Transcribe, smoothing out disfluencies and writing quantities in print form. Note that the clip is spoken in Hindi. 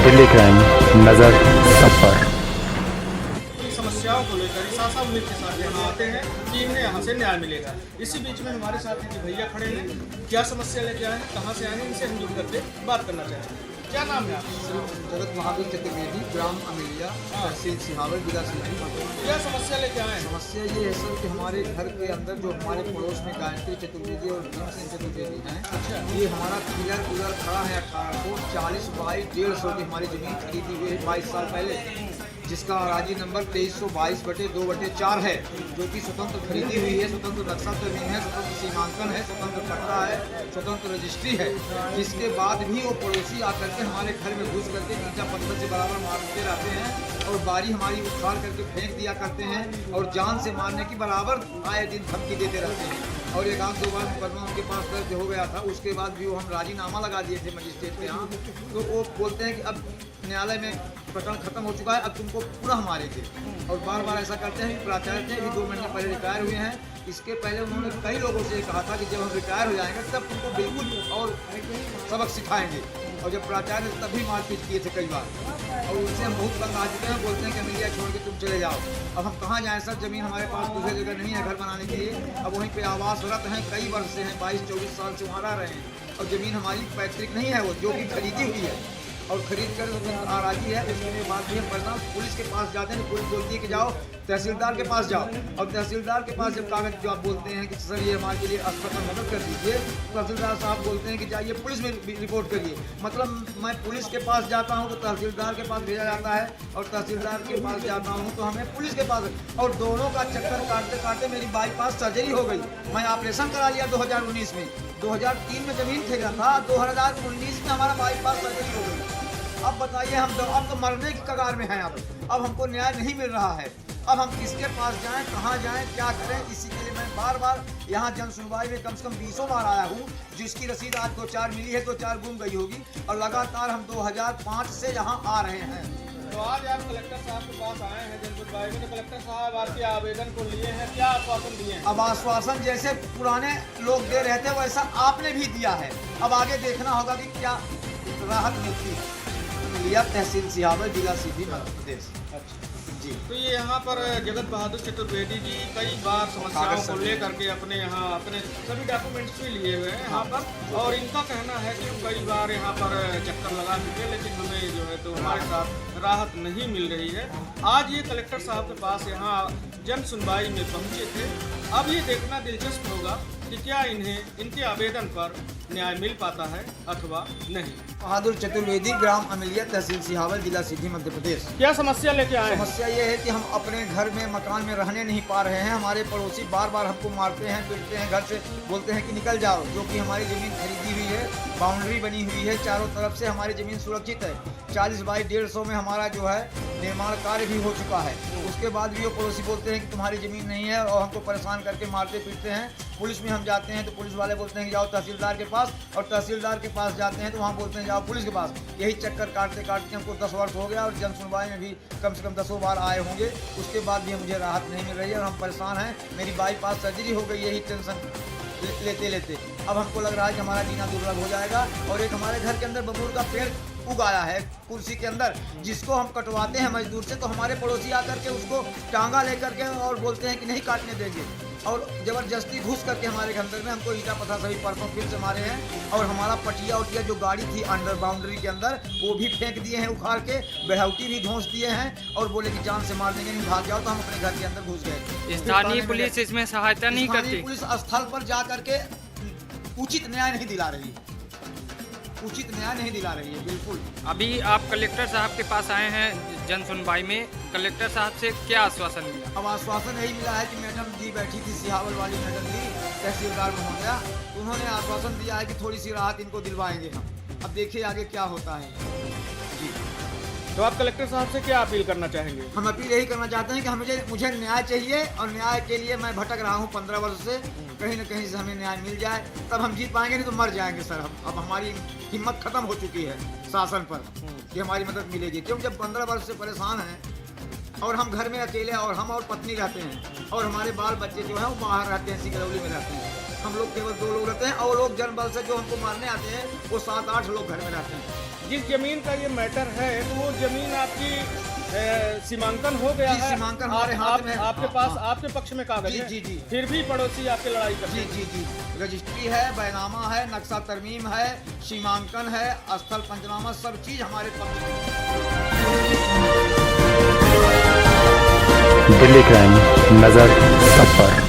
दिल्ली क्राइम, नजर सब पर। समस्याओं को लेकर इस आशा उम्मीद के साथ यहाँ आते हैं कि इन्हें यहाँ से न्याय मिलेगा। इसी बीच में हमारे साथ हैं कि भैया खड़े हैं, क्या समस्या लेके आए हैं, कहाँ से आए हैं, इनसे हम जुड़ करके बात करना चाहेंगे। क्या नाम है आपका? जगत महावीर चतुर्वेदी, ग्राम अमेलिया, तहसील सिहावल, जिला सीधी। क्या समस्या लेके आए हैं? समस्या ये है सर कि हमारे घर के अंदर जो हमारे पड़ोस में गायत्री चतुर्वेदी और भीमसेन चतुर्वेदी हैं, अच्छा, ये हमारा पिलर उलर खड़ा है 18 फुट 40 बाई 150 की हमारी जमीन खरीदी हुई है 22 साल पहले, जिसका अराजी नंबर 2322/2/4 है, जो कि स्वतंत्र खरीदी हुई है, स्वतंत्र नक्शा जमीन है, स्वतंत्र सीमांकन है, स्वतंत्र पट्टा है, स्वतंत्र रजिस्ट्री है। जिसके बाद भी वो पड़ोसी आकर के हमारे घर में घुस करके ईंटा पत्थर से बराबर मारते रहते हैं और बारी हमारी उखाड़ करके फेंक दिया करते हैं और जान से मारने की बराबर आए दिन धमकी देते रहते हैं। और एक आध दो बार मुकदमा उनके पास दर्ज हो गया था, उसके बाद भी वो हम राजीनामा लगा दिए थे मजिस्ट्रेट के यहाँ। तो वो बोलते हैं कि अब न्यायालय में प्रकरण खत्म हो चुका है, अब तुमको पुनः मारेंगे। और बार बार ऐसा करते हैं। प्राचार्य थे, अभी 2 महीने पहले रिटायर हुए हैं। इसके पहले उन्होंने कई लोगों से कहा था कि जब हम रिटायर हो जाएंगे तब तुमको बिल्कुल और सबक सिखाएंगे। और जब प्राचार्य ने तभी मारपीट किए थे कई बार, और उनसे हम बहुत तंग आ चुके हैं। बोलते हैं कि अमेलिया छोड़ के तुम चले जाओ। अब हम कहाँ जाएँ सर, ज़मीन हमारे पास दूसरी जगह नहीं है घर बनाने के लिए। अब वहीं पे आवासरत हैं, कई वर्ष से हैं, 22-24 साल से वहाँ रह रहे हैं। और ज़मीन हमारी पैतृक नहीं है, वो जो कि खरीदी हुई है और खरीद कर आराजी है। उसके बाद भी हम परिणाम पुलिस के पास जाते हैं, पुलिस बोलती है कि जाओ तहसीलदार के पास जाओ। और तहसीलदार के पास जब कागज जो आप बोलते हैं कि सर ये हमारे लिए अस्पताल मदद कर दीजिए, तहसीलदार साहब बोलते हैं कि जाइए पुलिस में रिपोर्ट करिए। मतलब मैं पुलिस के पास जाता हूँ तो तहसीलदार के पास भेजा जाता है, और तहसीलदार के पास जाता हूँ तो हमें पुलिस के पास, और दोनों का चक्कर काटते काटते मेरी बाईपास सर्जरी हो गई। मैं ऑपरेशन करा लिया 2019 में, 2003 में जमीन ठेका था, 2019 में हमारा बाईपास सर्जरी हो गई। अब बताइए, अब तो मरने की कगार में हैं। अब हमको न्याय नहीं मिल रहा है। अब हम किसके पास जाएं, कहाँ जाएं, क्या करें? इसी के लिए मैं बार बार यहाँ जन सुनवाई में कम से कम 20 बार आया हूँ, जिसकी रसीद आज 2-4 मिली है, 2-4 गुम गई होगी। और लगातार हम 2005 से यहाँ आ रहे हैं। तो आज आप कलेक्टर साहब के पास आए हैं जन सुनवाई में, तो कलेक्टर साहब आपके आवेदन को लिए हैं, क्या आश्वासन दिए हैं? अब आश्वासन जैसे पुराने लोग दे रहे थे वैसा आपने भी दिया है। अब आगे देखना होगा कि क्या राहत मिलती है। लिया तहसील सिहावल, जिला सीधी, मध्य प्रदेश। अच्छा जी। तो ये यहाँ पर जगत बहादुर चतुर्वेदी जी कई बार समस्याओं को लेकर के अपने यहाँ अपने सभी डॉक्यूमेंट्स भी लिए हुए हैं यहाँ पर, और इनका कहना है कि हम कई बार यहाँ पर चक्कर लगा चुके हैं, लेकिन हमें जो है तो हमारे साथ राहत नहीं मिल रही है। आज ये कलेक्टर साहब के पास यहाँ जन सुनवाई में पहुँचे थे। अब ये देखना दिलचस्प होगा कि क्या इन्हें इनके आवेदन पर न्याय मिल पाता है अथवा नहीं। बहादुर चतुर्वेदी, ग्राम अमेलिया, तहसील सिहावल, जिला सीधी, मध्य प्रदेश। क्या समस्या लेके आए हैं? समस्या ये है कि हम अपने घर में मकान में रहने नहीं पा रहे हैं। हमारे पड़ोसी बार बार हमको मारते हैं, पीटते हैं, घर से बोलते हैं कि निकल जाओ, जो कि हमारी ज़मीन खरीदी हुई है, बाउंड्री बनी हुई है, चारों तरफ से हमारी ज़मीन सुरक्षित है। 40 बाई 150 में हमारा जो है निर्माण कार्य भी हो चुका है। उसके बाद भी वो पड़ोसी बोलते हैं कि तुम्हारी ज़मीन नहीं है, और हमको परेशान करके मारते पीटते हैं। पुलिस में हम जाते हैं तो पुलिस वाले बोलते हैं कि जाओ तहसीलदार के पास, और तहसीलदार के पास जाते हैं तो वहाँ बोलते हैं जाओ पुलिस के पास। यही चक्कर काटते काटते हमको 10 वर्ष हो गया, और जन सुनवाई में भी कम से कम 10 बार आए होंगे। उसके बाद भी मुझे राहत नहीं मिल रही है, और हम परेशान हैं। मेरी बाईपास सर्जरी हो गई, यही टेंशन लेते लेते अब हमको लग रहा है कि हमारा जीना दुर्लभ हो जाएगा। और एक हमारे घर के अंदर बबूल का पेड़ उग आया है कुर्सी के अंदर, जिसको हम कटवाते हैं मजदूर से, तो हमारे पड़ोसी आकर के उसको टांगा लेकर के और बोलते हैं कि नहीं काटने देंगे, और ज़बरदस्ती घुस करके हमारे अंदर में हमको ईटा पत्थर सभी परसों फिर से मारे हैं। और हमारा पटिया उटिया जो गाड़ी थी अंडर बाउंड्री के अंदर, वो भी फेंक दिए हैं उखाड़ के, बेहौटी भी धोंस दिए हैं, और बोले कि जान से मार देंगे, नहीं भाग जाओ। तो हम अपने घर के अंदर घुस गए। स्थानीय पुलिस इसमें सहायता नहीं करती? पुलिस स्थल पर जा करके उचित न्याय नहीं दिला रही, उचित न्याय नहीं दिला रही है बिल्कुल। अभी आप कलेक्टर साहब के पास आए हैं जन सुनवाई में, कलेक्टर साहब से क्या आश्वासन मिला? अब आश्वासन यही मिला है कि मैडम जी बैठी थी, सिहावल वाली मैडम जी, तहसीलदार महोदया, उन्होंने आश्वासन दिया है कि थोड़ी सी राहत इनको दिलवाएंगे हम। अब देखिए आगे क्या होता है जी। तो आप कलेक्टर साहब से क्या अपील करना चाहेंगे? हम अपील यही करना चाहते हैं कि मुझे न्याय चाहिए, और न्याय के लिए मैं भटक रहा हूँ 15 वर्ष से। कहीं न कहीं से हमें न्याय मिल जाए तब हम जीत पाएंगे, नहीं तो मर जाएंगे सर हम। अब हमारी हिम्मत खत्म हो चुकी है शासन पर कि हमारी मदद मिलेगी, क्योंकि जब 15 वर्ष से परेशान हैं, और हम घर में अकेले, और हम और पत्नी रहते हैं, और हमारे बाल बच्चे जो हैं वो बाहर रहते हैं, सिकरौली में रहते हैं। हम लोग केवल 2 लोग रहते हैं, और लोग जनबल से जो हमको मारने आते हैं वो 7-8 लोग घर में रहते हैं। जिस जमीन का ये मैटर है वो जमीन आपकी सीमांकन हो गया जी, है। सीमांकन हमारे हाथ में है। आपके हाँ, पास हाँ। आपके पक्ष में कागज जी, है। जी, जी। फिर भी पड़ोसी आपकी लड़ाई करते जी हैं। जी जी रजिस्ट्री है, बैनामा है, नक्शा तरमीम है, सीमांकन है, स्थल पंचनामा, सब चीज हमारे पक्ष में है। दिल्ली क्राइम, नजर सब पर।